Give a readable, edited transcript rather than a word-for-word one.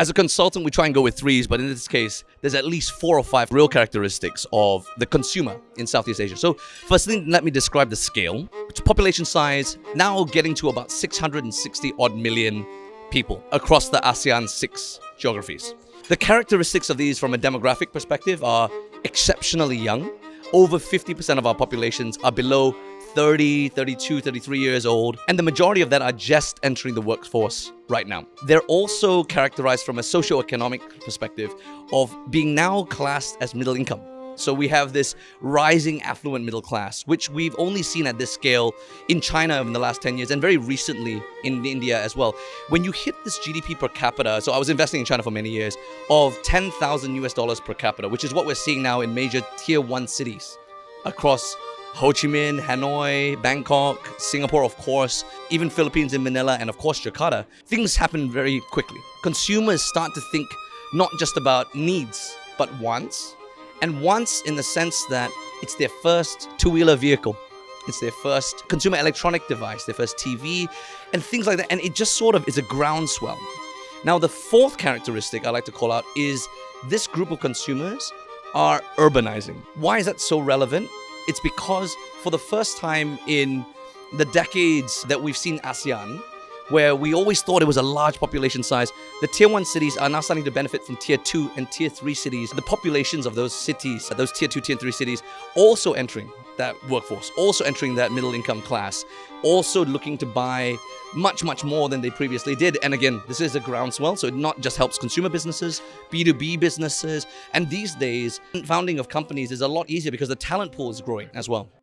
As a consultant, we try and go with threes, but in this case, there's at least 4 or 5 real characteristics of the consumer in Southeast Asia. So firstly, let me describe the scale. Population size now getting to about 660 odd million people across the ASEAN 6 geographies. The characteristics of these from a demographic perspective are exceptionally young. Over 50% of our populations are below 30, 32, 33 years old, and the majority of that are just entering the workforce right now. They're also characterized from a socioeconomic perspective of being now classed as middle income. So we have this rising affluent middle class, which we've only seen at this scale in China in the last 10 years and very recently in India as well. When you hit this GDP per capita, so I was investing in China for many years, of 10,000 US dollars per capita, which is what we're seeing now in major tier 1 cities across Ho Chi Minh, Hanoi, Bangkok, Singapore, of course, even Philippines in Manila, and of course Jakarta. Things happen very quickly. Consumers start to think not just about needs, but wants. And wants in the sense that it's their first two-wheeler vehicle. It's their first consumer electronic device, their first TV, and things like that. And it just sort of is a groundswell. Now, the fourth characteristic I like to call out is this group of consumers are urbanizing. Why is that so relevant? It's because for the first time in the decades that we've seen ASEAN, where we always thought it was a large population size, the tier 1 cities are now starting to benefit from tier 2 and tier 3 cities. The populations of those cities, those tier 2, tier 3 cities, also entering that workforce, also entering that middle income class, also looking to buy much, much more than they previously did. And again, this is a groundswell, so it not just helps consumer businesses, B2B businesses, and these days, founding of companies is a lot easier because the talent pool is growing as well.